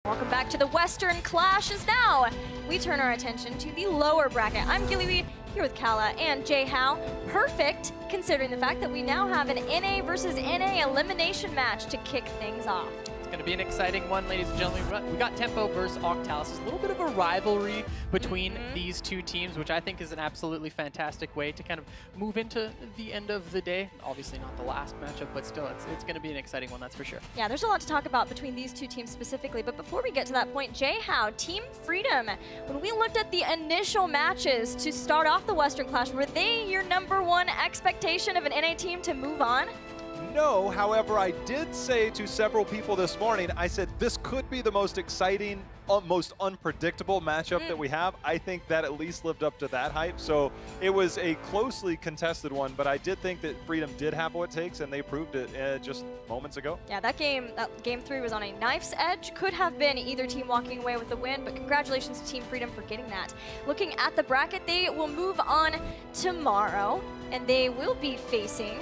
Welcome back to the Western Clash. As now we turn our attention to the lower bracket. I'm Gilly here with Kala and Jay Howe. Perfect, considering the fact that we now have an NA versus NA elimination match to kick things off. It's going to be an exciting one, ladies and gentlemen. We got Tempo versus Octalysis. A little bit of a rivalry between these two teams, which I think is an absolutely fantastic way to kind of move into the end of the day. Obviously not the last matchup, but still, it's going to be an exciting one, that's for sure. Yeah, there's a lot to talk about between these two teams specifically, but before we get to that point, Jay Howe, Team Freedom, when we looked at the initial matches to start off the Western Clash, were they your #1 expectation of an NA team to move on? No, however, I did say to several people this morning, I said this could be the most exciting, most unpredictable matchup that we have. I think that at least lived up to that hype. So it was a closely contested one, but I did think that Freedom did have what it takes, and they proved it just moments ago. Yeah, that game 3 was on a knife's edge. Could have been either team walking away with the win, but congratulations to Team Freedom for getting that. Looking at the bracket, they will move on tomorrow, and they will be facing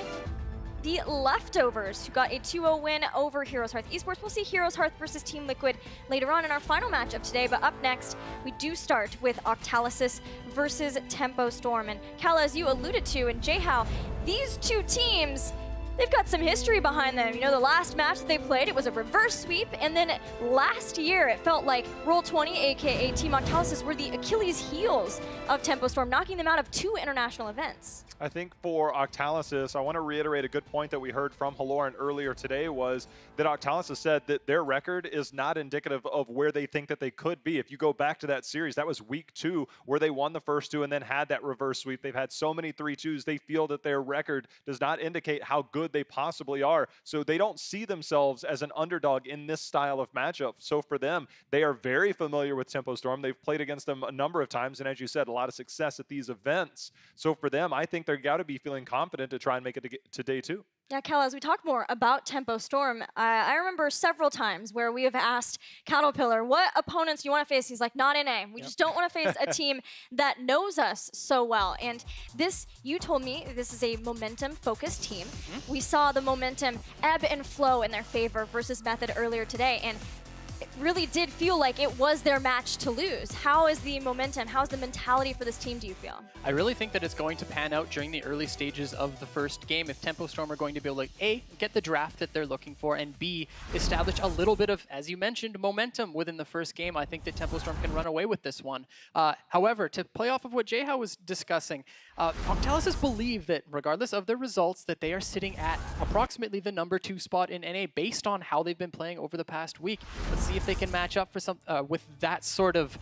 the Leftovers, who got a 2-0 win over Heroes Hearth Esports. We'll see Heroes Hearth versus Team Liquid later on in our final match of today, but up next, we do start with Octalysis versus Tempo Storm. And Kala, as you alluded to, and Jay Howe, these two teams, they've got some history behind them. You know, the last match that they played, it was a reverse sweep, and then last year, it felt like Roll20, aka Team Octalysis, were the Achilles heels of Tempo Storm, knocking them out of 2 international events. I think for Octalysis, I want to reiterate a good point that we heard from Haloran earlier today, was that Octalysis said that their record is not indicative of where they think that they could be. If you go back to that series, that was week 2 where they won the first 2 and then had that reverse sweep. They've had so many 3-2s, they feel that their record does not indicate how good they possibly are. So they don't see themselves as an underdog in this style of matchup. So for them, they are very familiar with Tempo Storm. They've played against them a number of times, and as you said, a lot of success at these events. So for them, I think they've got to be feeling confident to try and make it to day 2. Yeah, Kel, as we talk more about Tempo Storm, I remember several times where we have asked Caterpillar, what opponents do you want to face? He's like, not NA. We just don't want to face a team that knows us so well. And this, you told me, this is a momentum-focused team. We saw the momentum ebb and flow in their favor versus Method earlier today, and it really did feel like it was their match to lose. How is the momentum, how's the mentality for this team, do you feel? I really think that it's going to pan out during the early stages of the first game if Tempo Storm are going to be able to, A, get the draft that they're looking for, and B, establish a little bit of, as you mentioned, momentum within the first game. I think that Tempo Storm can run away with this one. However, to play off of what Jay Howe was discussing, Octalysis believe that regardless of their results, that they are sitting at approximately the #2 spot in NA based on how they've been playing over the past week. Let's see if they can match up for some with that sort of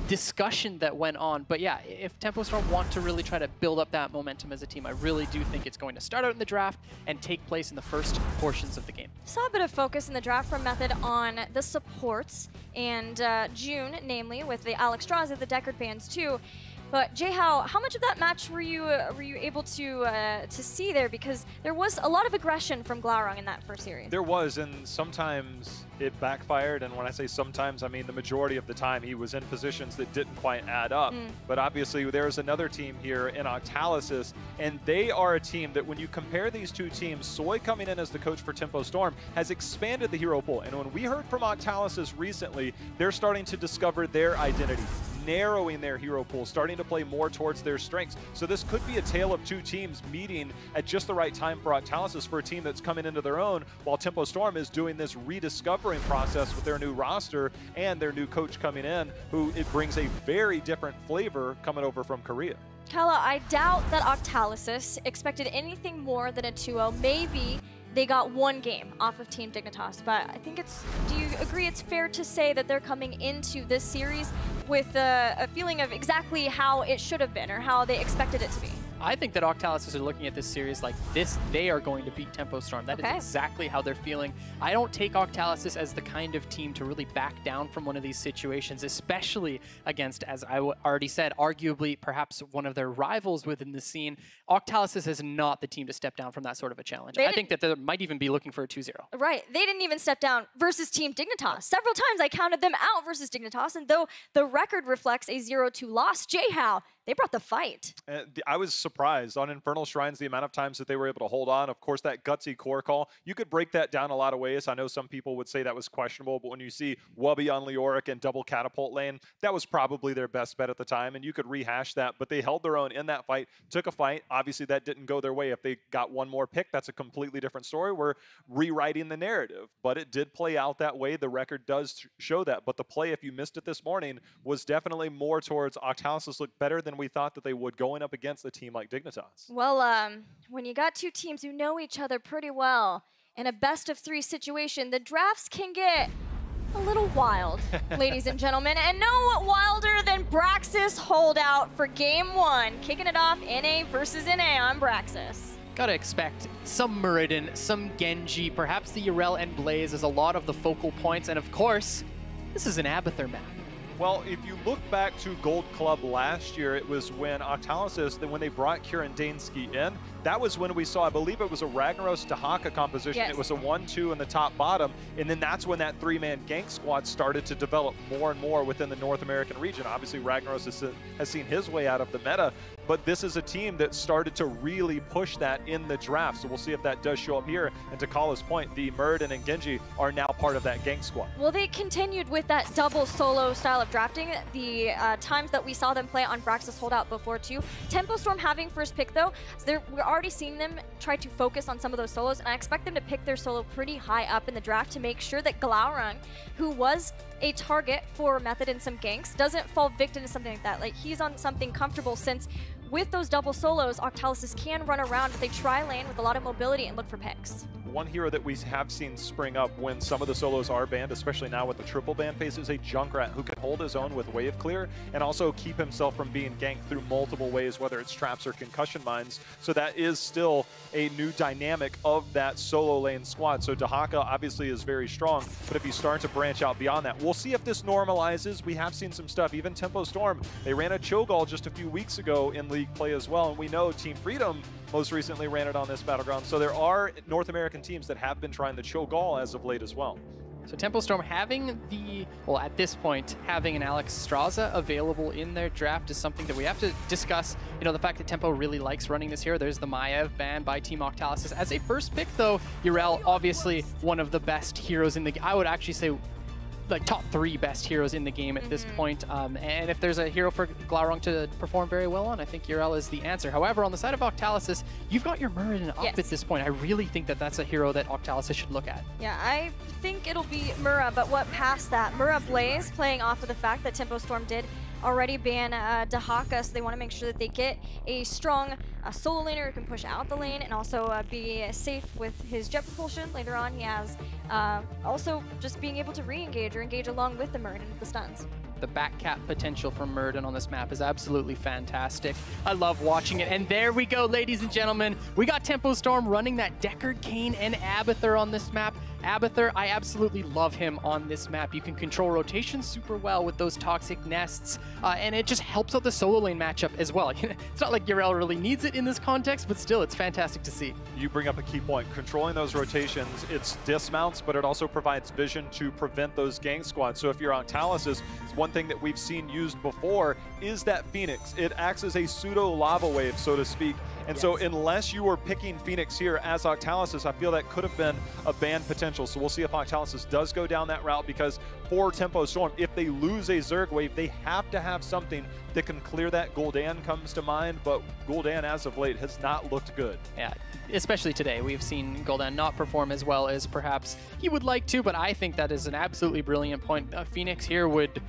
discussion that went on. But yeah, if Tempo Storm want to really try to build up that momentum as a team, I really do think it's going to start out in the draft and take place in the first portions of the game. Saw a bit of focus in the draft from Method on the supports, and June, namely, with the Alex Straws of the Deckard fans too. But Jay Howe, how much of that match were you able to see there? Because there was a lot of aggression from Glaurung in that first series. There was, and sometimes it backfired. And when I say sometimes, I mean the majority of the time he was in positions that didn't quite add up. But obviously there's another team here in Octalysis, and they are a team that when you compare these two teams, Soy coming in as the coach for Tempo Storm has expanded the hero pool. And when we heard from Octalysis recently, they're starting to discover their identity, narrowing their hero pool, starting to play more towards their strengths. So this could be a tale of two teams meeting at just the right time for Octalysis, for a team that's coming into their own, while Tempo Storm is doing this rediscovering process with their new roster and their new coach coming in, who it brings a very different flavor coming over from Korea. Kala, I doubt that Octalysis expected anything more than a 2-0. Maybe they got 1 game off of Team Dignitas, but I think do you agree it's fair to say that they're coming into this series with a feeling of exactly how it should have been or how they expected it to be? I think that Octalysis are looking at this series like this, they are going to beat Tempo Storm. That is exactly how they're feeling. I don't take Octalysis as the kind of team to really back down from one of these situations, especially against, as I already said, arguably perhaps one of their rivals within the scene. Octalysis is not the team to step down from that sort of a challenge. I think that they might even be looking for a 2-0. Right. They didn't even step down versus Team Dignitas. Several times I counted them out versus Dignitas, and though the record reflects a 0-2 loss, Jay Howe, they brought the fight. I was surprised on Infernal Shrines, the amount of times that they were able to hold on. Of course, that gutsy core call, you could break that down a lot of ways. I know some people would say that was questionable, but when you see Wubby on Leoric and double catapult lane, that was probably their best bet at the time, and you could rehash that, but they held their own in that fight, took a fight. Obviously, that didn't go their way. If they got one more pick, that's a completely different story. We're rewriting the narrative, but it did play out that way. The record does show that, but the play, if you missed it this morning, was definitely more towards Octalysis looked better than we thought that they would going up against a team like Dignitas. Well, when you got two teams who know each other pretty well in a best-of-3 situation, the drafts can get a little wild, ladies and gentlemen. And no wilder than Braxis holdout for Game 1, kicking it off NA versus NA on Braxis. Gotta expect some Muradin, some Genji, perhaps the Yrel and Blaze as a lot of the focal points, and of course, this is an Abathur map. Well, if you look back to Gold Club last year, it was when Octalysis, when they brought Kieran Dansky in, that was when we saw, I believe it was a Ragnaros Dahaka composition. Yes. It was a 1-2 in the top bottom, and then that's when that 3-man gank squad started to develop more and more within the North American region. Obviously, Ragnaros has seen his way out of the meta, but this is a team that started to really push that in the draft, so we'll see if that does show up here. And to Kala's point, the Muradin and Genji are now part of that gank squad. Well, they continued with that double solo style of drafting the times that we saw them play on Braxis Holdout before too. Tempo Storm having first pick though, so we're already seeing them try to focus on some of those solos, and I expect them to pick their solo pretty high up in the draft to make sure that Glaurung, who was a target for Method in some ganks, doesn't fall victim to something like that. Like, he's on something comfortable, since with those double solos, Octalysis can run around if they try lane with a lot of mobility and look for picks. One hero that we have seen spring up when some of the solos are banned, especially now with the triple ban phase, is a Junkrat who can hold his own with wave clear and also keep himself from being ganked through multiple ways, whether it's traps or concussion mines. So that is still a new dynamic of that solo lane squad. So Dahaka obviously is very strong, but if you start to branch out beyond that, we'll see if this normalizes. We have seen some stuff. Even Tempo Storm, they ran a Cho'Gall just a few weeks ago in league play as well, and we know Team Freedom most recently ran it on this battleground. So there are North American teams that have been trying the Cho'Gall as of late as well. So Tempo Storm having the, well, at this point, having an Alex Straza available in their draft is something that we have to discuss. You know, the fact that Tempo really likes running this hero. There's the Maiev ban by Team Octalysis. As a first pick though, Yrel, obviously one of the best heroes in the game. I would actually say like top 3 best heroes in the game at this point. And if there's a hero for Glaurung to perform very well on, I think Yrel is the answer. However, on the side of Octalysis, you've got your Muradin up at this point. I really think that that's a hero that Octalysis should look at. Yeah, I think it'll be Mura, but what past that? Mura Blaze, playing off of the fact that Tempo Storm did already ban Dahaka, so they want to make sure that they get a strong solo laner who can push out the lane and also be safe with his jet propulsion. Later on, he has also just being able to re-engage or engage along with the Muradin with the stuns. The back cap potential from Muradin on this map is absolutely fantastic. I love watching it. And there we go, ladies and gentlemen. We got Tempo Storm running that Deckard, Kayn, and Abathur on this map. Abathur, I absolutely love him on this map. You can control rotation super well with those toxic nests, and it just helps out the solo lane matchup as well. It's not like Yrel really needs it in this context, but still, it's fantastic to see. You bring up a key point. Controlling those rotations, it's dismounts, but it also provides vision to prevent those gang squads. So if you're Octalysis, one thing that we've seen used before is that Phoenix. It acts as a pseudo lava wave, so to speak. And so unless you were picking Phoenix here as Octalysis, I feel that could have been a ban potential. So we'll see if Octalysis does go down that route, because for Tempo Storm, if they lose a Zerg wave, they have to have something that can clear that. Gul'dan comes to mind, but Gul'dan as of late has not looked good. Yeah, especially today. We've seen Gul'dan not perform as well as perhaps he would like to, but I think that is an absolutely brilliant point. Phoenix here would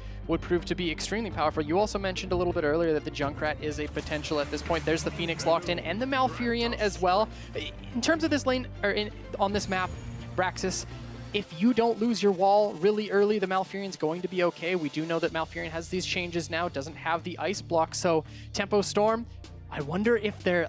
prove to be extremely powerful. You also mentioned a little bit earlier that the Junkrat is a potential at this point. There's the Phoenix locked in and the Malfurion as well. In terms of this lane, or on this map, Braxis, if you don't lose your wall really early, the Malfurion's going to be okay. We do know that Malfurion has these changes now, doesn't have the ice block. So Tempo Storm, I wonder if their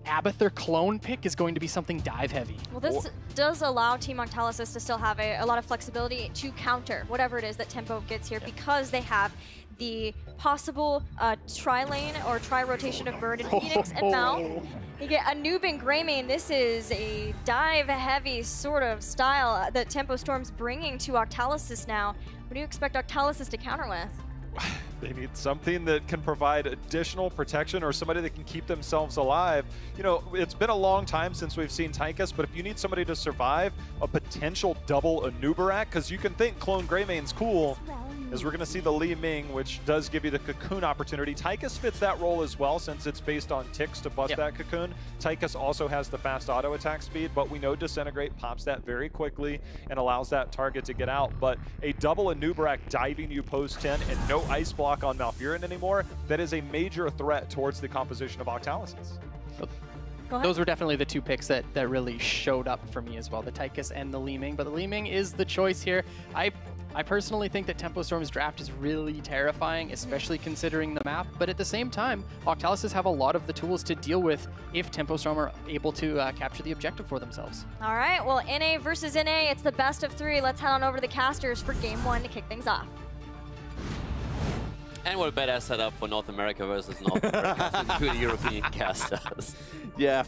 Abathur clone pick is going to be something dive heavy. Well, this does allow Team Octalysis to still have a lot of flexibility to counter whatever it is that Tempo gets here, because they have the possible tri-lane or tri-rotation of Bird and Phoenix and Mal. You get a noob and Greymane. This is a dive-heavy sort of style that Tempo Storm's bringing to Octalysis now. What do you expect Octalysis to counter with? they need something that can provide additional protection or somebody that can keep themselves alive. You know, it's been a long time since we've seen Tychus, but if you need somebody to survive a potential double Anubarak, because you can think Clone Greymaine's cool, as we're going to see the Li Ming, which does give you the cocoon opportunity. Tychus fits that role as well, since it's based on ticks to bust that cocoon. Tychus also has the fast auto attack speed, but we know Disintegrate pops that very quickly and allows that target to get out. But a double Anubarak diving you post 10 and no ice block on Malfurion anymore, that is a major threat towards the composition of Octalysis. Those were definitely the two picks that really showed up for me as well, the Tychus and the Li Ming. But the Li Ming is the choice here. I personally think that Tempo Storm's draft is really terrifying, especially considering the map. But at the same time, Octalysis have a lot of the tools to deal with if Tempo Storm are able to capture the objective for themselves. All right, well, NA versus NA, it's the best of 3. Let's head on over to the casters for game 1 to kick things off. And what a better setup for North America versus North America to the European casters. Yeah,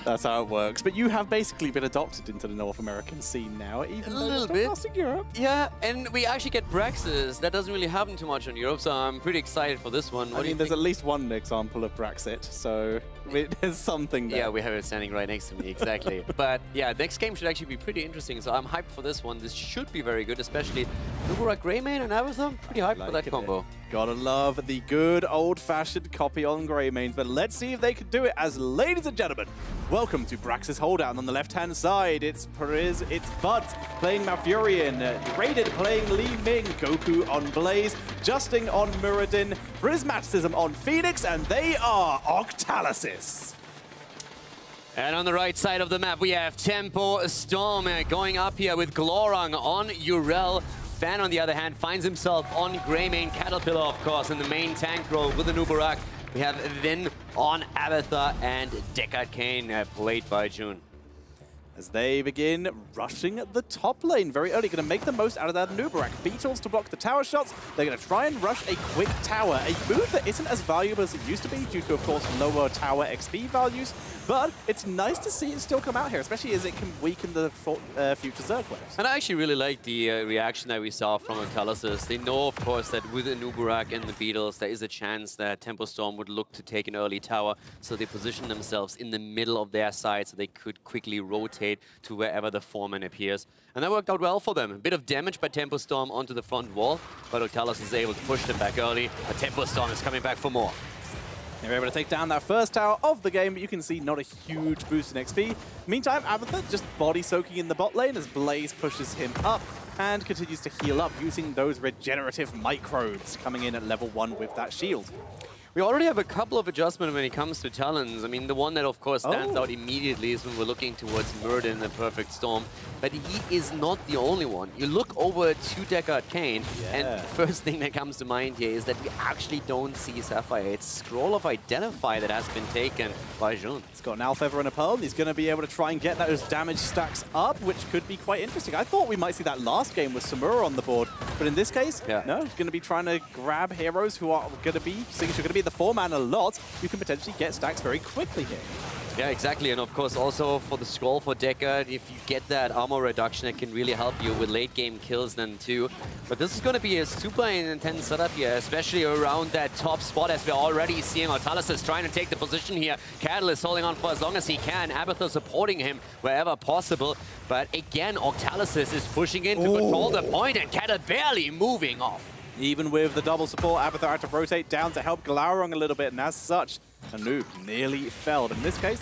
that's how it works. But you have basically been adopted into the North American scene now, even A though little you're bit. still in Europe. Yeah, and we actually get Braxis. That doesn't really happen too much in Europe, so I'm pretty excited for this one. I mean, there's at least one example of Brexit, so there's something there. Yeah, we have it standing right next to me, exactly. But yeah, next game should actually be pretty interesting, so I'm hyped for this one. This should be very good, especially Anubarak Greymane and Avatar. Pretty hyped for that combo. Gotta love the good old-fashioned copy on Greymanes, but let's see if they can do it. As ladies and gentlemen, welcome to Braxis Holdown. On the left-hand side, it's Periz, it's Bud playing Malfurion, Raided playing Li Ming, Goku on Blaze, Justin on Muradin, Prismaticism on Phoenix, and they are Octalysis. And on the right side of the map, we have Tempo Storm going up here with Glorung on Urel. Fan, on the other hand, finds himself on Greymane, Caterpillar, of course, in the main tank role with Anubarak. We have Vin on Abathar and Deckard Cain, played by June. As they begin rushing the top lane very early, going to make the most out of that Anubarak. Beetles to block the tower shots. They're going to try and rush a quick tower, a move that isn't as valuable as it used to be due to, of course, lower tower XP values. But it's nice to see it still come out here, especially as it can weaken the future Zerg waves. And I actually really like the reaction that we saw from Octalysis. They know, of course, that with Anubarak and the Beetles, there is a chance that Tempo Storm would look to take an early tower. So they position themselves in the middle of their side so they could quickly rotate to wherever the foreman appears. And that worked out well for them. A bit of damage by Tempo Storm onto the front wall, but Octalysis is able to push them back early. But Tempo Storm is coming back for more. They're able to take down that first tower of the game, but you can see not a huge boost in XP. Meantime, Abathar just body soaking in the bot lane as Blaze pushes him up and continues to heal up using those regenerative microbes coming in at level 1 with that shield. We already have a couple of adjustments when it comes to talents. I mean, the one that, of course, stands out immediately is when we're looking towards Muradin in the Perfect Storm. But he is not the only one. You look over to Deckard Cain, and the first thing that comes to mind here is that we actually don't see Sapphire. It's Scroll of Identify that has been taken by June. He's got an Alpha and a Pearl, and he's going to be able to try and get those damage stacks up, which could be quite interesting. I thought we might see that last game with Samura on the board, but in this case, no, he's going to be trying to grab heroes who are going to be, since you're going to be the 4-man a lot, you can potentially get stacks very quickly here. Yeah, exactly. And of course, also for the Scroll for Deckard, if you get that armor reduction, it can really help you with late game kills then too. But this is going to be a super intense setup here, especially around that top spot, as we're already seeing Octalysis trying to take the position here. Catalyst holding on for as long as he can. Abathar supporting him wherever possible. But again, Octalysis is pushing in to control the point, and Cattle barely moving off. Even with the double support, Abathar had to rotate down to help Glaurung a little bit, and as such, Anu nearly fell. In this case,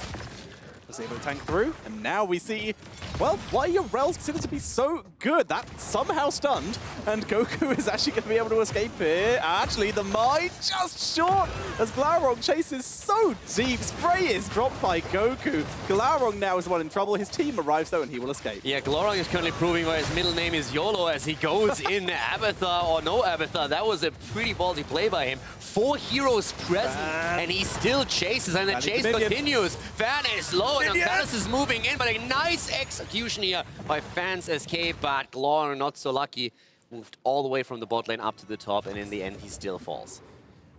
was able to tank through, and now we see, well, why are your Rels considered to be so good? That somehow stunned, and Goku is actually going to be able to escape here. Actually, the Mai just short as Glaurung chases so deep. Spray is dropped by Goku. Glaurung now is the one in trouble. His team arrives, though, and he will escape. Yeah, Glaurung is currently proving why his middle name is YOLO as he goes in Abathar or no Abathar. That was a pretty ballsy play by him. 4 heroes present, and he still chases, and the chase continues. Fan is low, and Octalysis is moving in, but a nice execution here by Fan's escape, but Glaurung not so lucky. Moved all the way from the bot lane up to the top, and in the end, he still falls.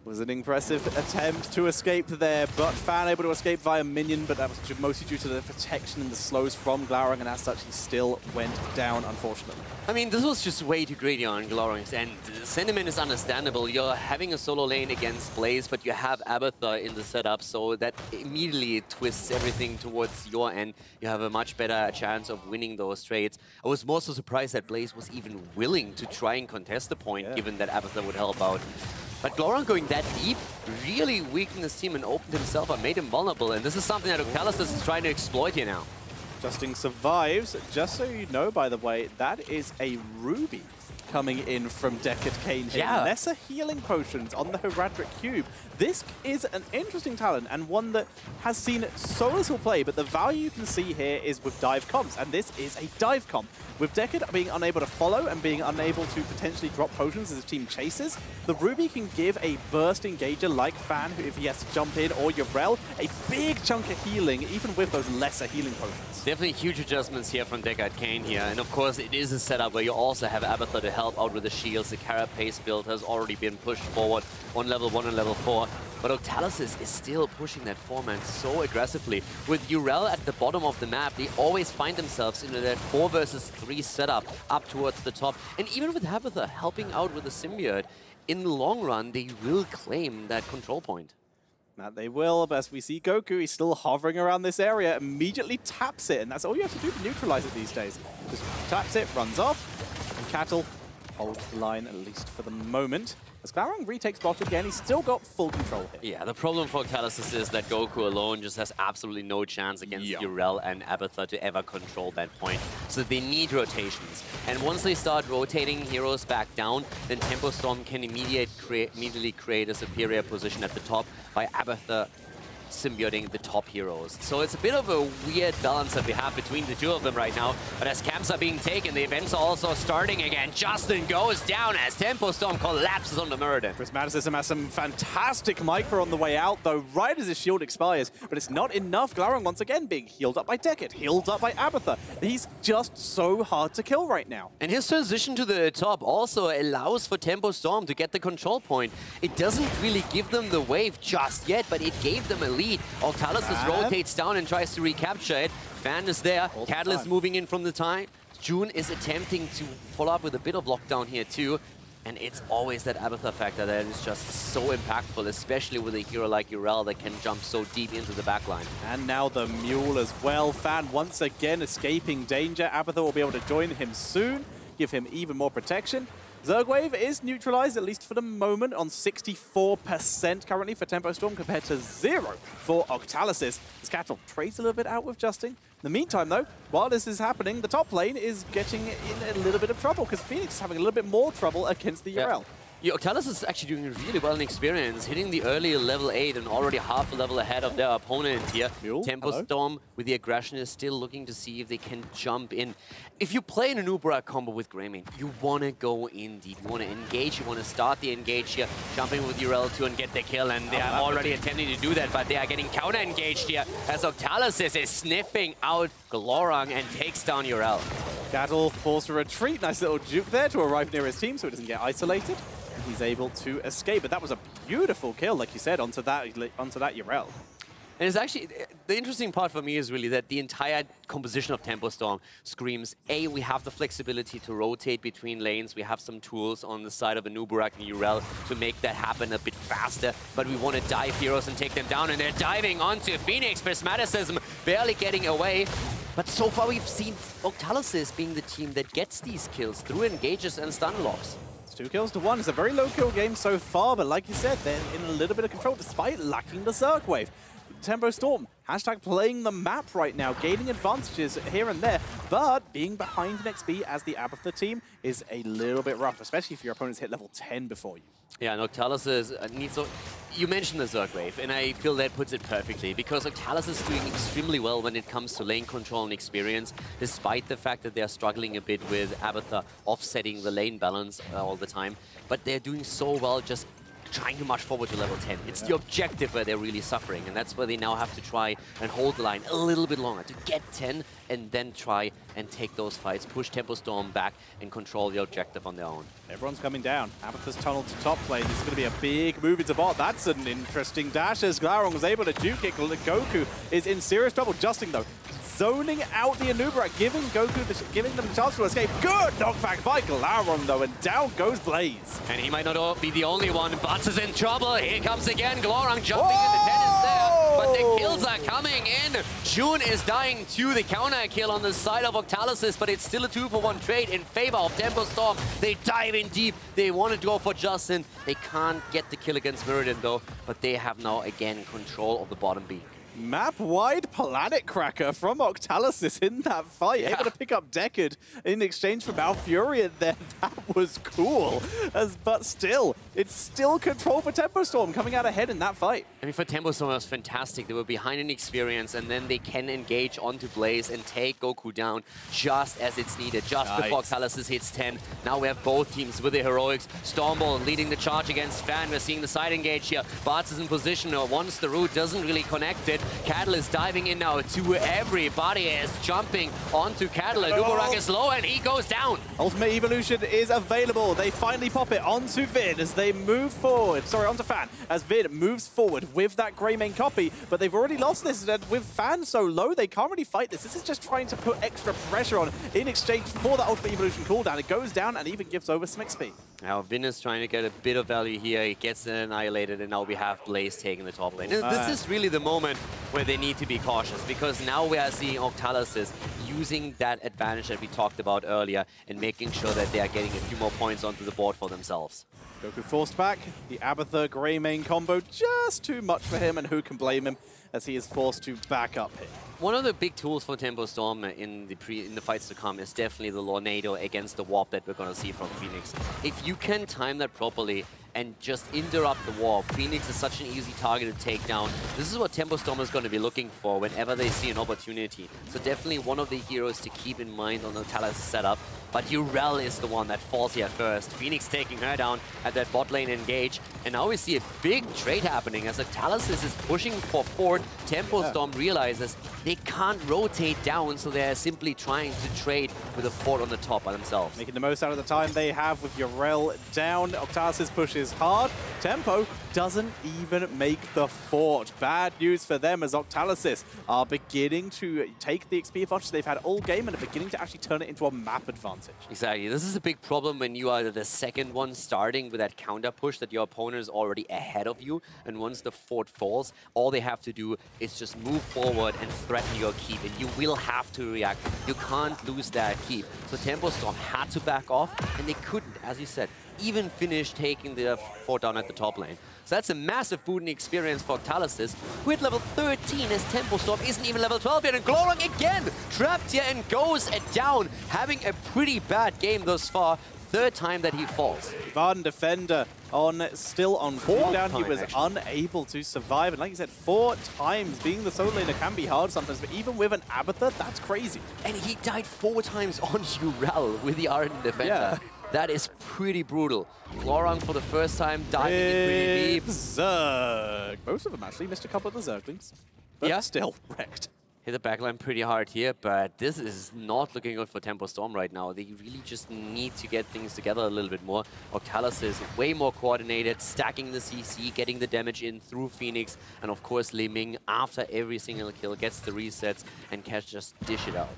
Was an impressive attempt to escape there, but Fan able to escape via minion, but that was mostly due to the protection and the slows from Glaurung, and as such, he still went down, unfortunately. I mean, this was just way too greedy on Glaurung's end. The sentiment is understandable. You're having a solo lane against Blaze, but you have Abathur in the setup, so that immediately twists everything towards your end. You have a much better chance of winning those trades. I was more so surprised that Blaze was even willing to try and contest the point, given that Abathur would help out. But Glaurung going that deep really weakened his team and opened himself up, made him vulnerable, and this is something that Octalysis is trying to exploit here now. Justin survives. Just so you know, by the way, that is a Ruby coming in from Deckard Cain here. Yeah. Lesser healing potions on the Heraldric Cube. This is an interesting talent and one that has seen so little play, but the value you can see here is with dive comps, and this is a dive comp. With Deckard being unable to follow and being unable to potentially drop potions as his team chases, the Ruby can give a burst engager like Fan, who if he has to jump in, or Yrel, a big chunk of healing, even with those lesser healing potions. Definitely huge adjustments here from Deckard Cain here, and of course it is a setup where you also have Abathur to help out with the shields. The Carapace build has already been pushed forward on level 1 and level 4. But Octalysis is still pushing that 4-man so aggressively. With Yrel at the bottom of the map, they always find themselves in that 4 versus 3 setup up towards the top. And even with Abathur helping out with the symbiote, in the long run, they will claim that control point. That they will, but as we see Goku, he's still hovering around this area, immediately taps it, and that's all you have to do to neutralize it these days. Just taps it, runs off, and Cattle holds the line, at least for the moment. As Glaurung retakes bot again, he's still got full control here. Yeah, the problem for Octalysis is that Goku alone just has absolutely no chance against Yrel and Abathur to ever control that point. So they need rotations. And once they start rotating heroes back down, then Tempo Storm can immediately create a superior position at the top by Abathur symbioting the top heroes. So it's a bit of a weird balance that we have between the two of them right now. But as camps are being taken, the events are also starting again. Justin goes down as Tempo Storm collapses on the Muradin. Prismaticism has some fantastic micro on the way out, though, right as his shield expires. But it's not enough. Glaurung once again being healed up by Deckard, healed up by Abathur. He's just so hard to kill right now. And his transition to the top also allows for Tempo Storm to get the control point. It doesn't really give them the wave just yet, but it gave them a lead. Octalysis rotates down and tries to recapture it. Fan is there. Catalyst moving in from the time. June is attempting to follow up with a bit of lockdown here too. And it's always that Abathur factor that is just so impactful, especially with a hero like Yrel that can jump so deep into the backline. And now the Mule as well. Fan once again escaping danger. Abathur will be able to join him soon, give him even more protection. Zergwave is neutralized, at least for the moment, on 64% currently for Tempo Storm compared to 0 for Octalysis. As Cattle trades a little bit out with Justin. In the meantime, though, while this is happening, the top lane is getting in a little bit of trouble because Phoenix is having a little bit more trouble against the Yrel. Yeah, Octalysis is actually doing really well in experience, hitting the early level 8 and already half a level ahead of their opponent here. Tempo Storm with the aggression is still looking to see if they can jump in. If you play an Anubra combo with Greymane, you want to go in deep. You want to engage, you want to start the engage here, jumping with Yrel 2 and get the kill, and they are already attempting to do that, but they are getting counter-engaged here as Octalysis is sniffing out Glaurung and takes down Yrel. Cattle forced to retreat. Nice little juke there to arrive near his team so he doesn't get isolated. He's able to escape, but that was a beautiful kill, like you said, onto that Yrel. And it's actually, the interesting part for me is really that the entire composition of Tempo Storm screams, A, we have the flexibility to rotate between lanes, we have some tools on the side of Anubarak and Yrel to make that happen a bit faster, but we want to dive heroes and take them down, and they're diving onto Phoenix. Prismaticism barely getting away. But so far we've seen Octalysis being the team that gets these kills through engages and stun locks. 2 kills to 1. It's a very low kill game so far, but like you said, they're in a little bit of control despite lacking the Zerg wave. Tempo Storm, hashtag playing the map right now, gaining advantages here and there, but being behind in XP as the Abathur team is a little bit rough, especially if your opponents hit level 10 before you. Yeah, and Octalysis needs... You mentioned the Zerg wave, and I feel that puts it perfectly, because Octalysis is doing extremely well when it comes to lane control and experience, despite the fact that they're struggling a bit with Abathur offsetting the lane balance all the time. But they're doing so well just trying to march forward to level 10. It's the objective where they're really suffering, and that's where they now have to try and hold the line a little bit longer to get 10 and then try and take those fights, push Tempo Storm back and control the objective on their own. Everyone's coming down. Abathur's tunnel to top lane. This is going to be a big move into bot. That's an interesting dash as Glaurung was able to juke kick. Goku is in serious trouble. Justin, though, zoning out the Anubarak, giving them a chance to escape. Good knockback by Glaurung, though, and down goes Blaze. And he might not be the only one. Butts is in trouble. Here comes again. Glaurung jumping in the 10 is there, but the kills are coming in. June is dying to the counter kill on the side of Octalysis, but it's still a 2-for-1 trade in favor of Tempo Storm. They dive in deep. They want to go for Justin. They can't get the kill against Mirrodin, though, but they have now, again, control of the bottom B. Map-wide Planet Cracker from Octalysis in that fight. Able to pick up Deckard in exchange for Malfurion there. That was cool. But still, it's still control for Tempo Storm coming out ahead in that fight. I mean, for Tempo Storm, it was fantastic. They were behind in experience, and then they can engage onto Blaze and take Goku down just as it's needed, just before Octalysis hits 10. Now we have both teams with the heroics. Stormball leading the charge against Fan. We're seeing the side engage here. Bartz is in position. Once the root doesn't really connect it, Cattle is diving in now to everybody is jumping onto Cattle. Anubarak is low and he goes down. Ultimate Evolution is available. They finally pop it onto Vid as they move forward. Sorry, onto Fan as Vid moves forward with that Grey main copy. But they've already lost this. And with Fan so low, they can't really fight this. This is just trying to put extra pressure on in exchange for the Ultimate Evolution cooldown. It goes down and even gives over some XP. Now Vin is trying to get a bit of value here. He gets annihilated, and now we have Blaze taking the top lane. This is really the moment where they need to be cautious, because now we are seeing Octalysis using that advantage that we talked about earlier and making sure that they are getting a few more points onto the board for themselves. Goku forced back. The Abathur Grey main combo just too much for him, and who can blame him as he is forced to back up here. One of the big tools for Tempo Storm in the fights to come is definitely the Lornado against the Warp that we're going to see from Phoenix. If you can time that properly and just interrupt the Warp, Phoenix is such an easy target to take down. This is what Tempo Storm is going to be looking for whenever they see an opportunity. So definitely one of the heroes to keep in mind on the Octalysis setup. But Urel is the one that falls here first. Phoenix taking her down at that bot lane engage. And now we see a big trade happening as Octalysis is pushing for forward. Tempo Storm realizes they can't rotate down, so they're simply trying to trade with a fort on the top by themselves. Making the most out of the time they have with Urel down. Octalysis pushes hard. Tempo doesn't even make the fort. Bad news for them as Octalysis are beginning to take the XP advantage they've had all game and are beginning to actually turn it into a map advantage. Exactly. This is a big problem when you are the second one starting with that counter push that your opponent is already ahead of you. And once the fort falls, all they have to do is just move forward and threaten your keep. And you will have to react. You can't lose that keep. So Tempo Storm had to back off, and they couldn't, as you said, even finish taking the fort down at the top lane. So that's a massive booting experience for Octalysis, who at level 13 as Tempo Storm isn't even level 12 yet, and Glaurung again trapped here and goes down, having a pretty bad game thus far. Third time that he falls. Varden Defender still on cooldown. He was unable to survive. And like you said, 4 times. Being the solo laner can be hard sometimes, but even with an Abathur, that's crazy. And he died 4 times on Urel with the Varden Defender. That is pretty brutal. Glaurung for the first time diving in pretty deep. Zerg. Most of them actually missed a couple of the Zerglings, but still wrecked. Hit the backline pretty hard here, but this is not looking good for Tempo Storm right now. They really just need to get things together a little bit more. Octalysis is way more coordinated, stacking the CC, getting the damage in through Phoenix, and of course Li Ming, after every single kill, gets the resets and can just dish it out.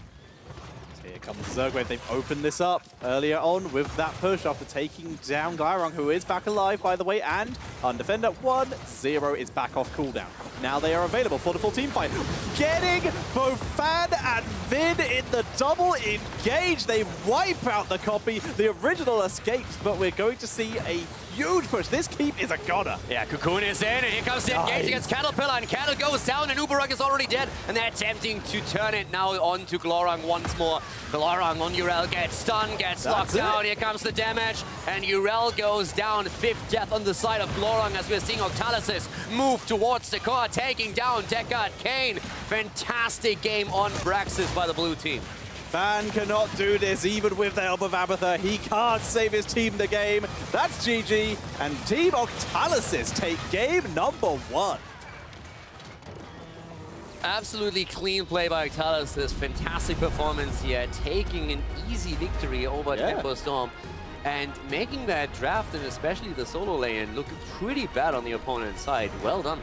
Here comes Zergwave. They've opened this up earlier on with that push after taking down Glaurung, who is back alive, by the way, and Undefender 1-0 is back off cooldown. Now they are available for the full team fight. Getting both Fan and Vid in the double engage. They wipe out the copy. The original escapes, but we're going to see a huge push. This keep is a goner. Yeah, Cocoon is in, and here comes the engage against Caterpillar, and Cattle goes down, and Uberug is already dead, and they're attempting to turn it now on to Glaurung once more. Glaurung on Urel gets stunned, gets locked down. Here comes the damage, and Urel goes down. 5th death on the side of Glaurung as we're seeing Octalysis move towards the core, taking down Deckard, Kane. Fantastic game on Braxis by the blue team. Fan cannot do this, even with the help of Abathur. He can't save his team the game. That's GG, and Team Octalysis take game number 1. Absolutely clean play by Octalysis. Fantastic performance here, taking an easy victory over Tempo Storm and making that draft and especially the solo lane look pretty bad on the opponent's side. Well done.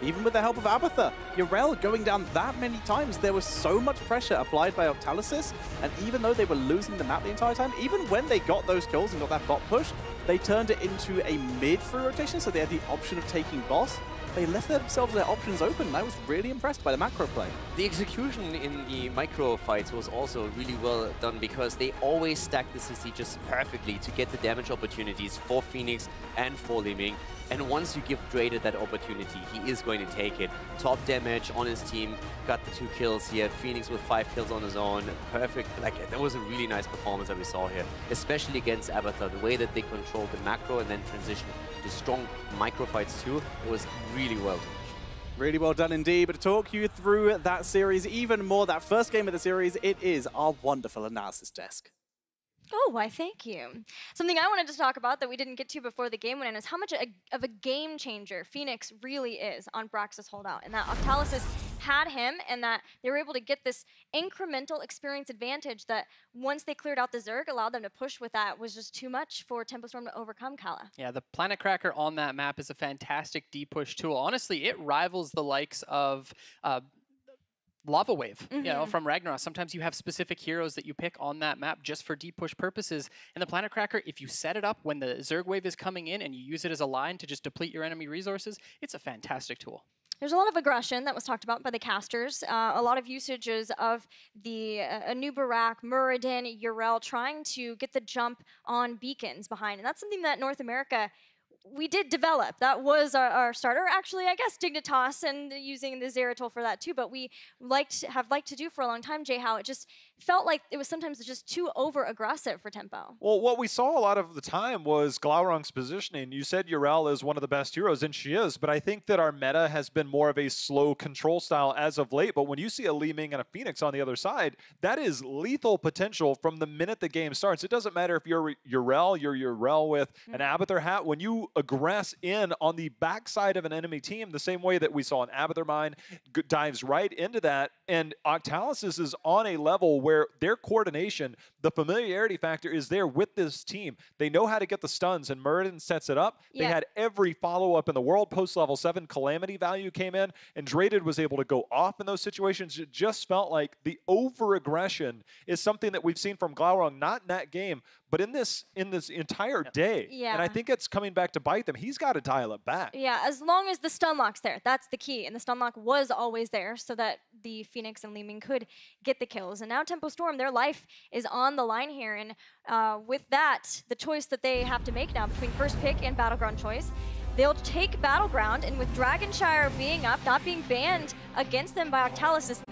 Even with the help of Abathur, Yrel going down that many times, there was so much pressure applied by Octalysis, and even though they were losing the map the entire time, even when they got those kills and got that bot push, they turned it into a mid-through rotation, so they had the option of taking boss. They left themselves their options open, and I was really impressed by the macro play. The execution in the micro fights was also really well done because they always stacked the CC just perfectly to get the damage opportunities for Phoenix and for Liming. And once you give Draded that opportunity, he is going to take it. Top damage on his team, got the 2 kills here. Phoenix with 5 kills on his own. Perfect. Like, that was a really nice performance that we saw here, especially against Abathur. The way that they controlled the macro and then transitioned to strong micro fights too, it was really well done. Really well done indeed. But to talk you through that series even more, that first game of the series, it is our wonderful analysis desk. Oh, why thank you. Something I wanted to talk about that we didn't get to before the game went in is how much of a game changer Phoenix really is on Brax's holdout, and that Octalysis had him and that they were able to get this incremental experience advantage that once they cleared out the Zerg, allowed them to push with that was just too much for Tempo Storm to overcome Kala. Yeah, the Planet Cracker on that map is a fantastic D-push tool. Honestly, it rivals the likes of Lava Wave, you know, from Ragnarok. Sometimes you have specific heroes that you pick on that map just for deep push purposes. And the Planet Cracker, if you set it up when the Zerg Wave is coming in and you use it as a line to just deplete your enemy resources, it's a fantastic tool. There's a lot of aggression that was talked about by the casters. A lot of usages of the Anubarak, Muradin, Yrel trying to get the jump on beacons behind. And that's something that North America we did develop. That was our starter. Actually, I guess Dignitas and using the Zeratul for that too, but we have liked to do for a long time, Jay, how it just felt like it was sometimes just too over-aggressive for Tempo. Well, what we saw a lot of the time was Glaurung's positioning. You said Yrel is one of the best heroes, and she is, but I think that our meta has been more of a slow control style as of late. But when you see a Li Ming and a Phoenix on the other side, that is lethal potential from the minute the game starts. It doesn't matter if you're Yrel with an Abathur hat. When you aggress in on the backside of an enemy team, the same way that we saw an Abathur mine dives right into that, and Octalysis is on a level where their coordination, the familiarity factor is there with this team. They know how to get the stuns, and Muradin sets it up. They had every follow-up in the world. Post-level 7 Calamity value came in, and Draded was able to go off in those situations. It just felt like the over-aggression is something that we've seen from Glaurung, not in that game, but in this entire day. And I think it's coming back to bite them. He's got to dial it back. Yeah, as long as the stun lock's there. That's the key. And the stun lock was always there so that the Phoenix and Li Ming could get the kills. And now Tempo Storm, their life is on the line here. And with that, the choice that they have to make now between first pick and Battleground choice, they'll take Battleground. And with Dragonshire being up, not being banned against them by Octalysis,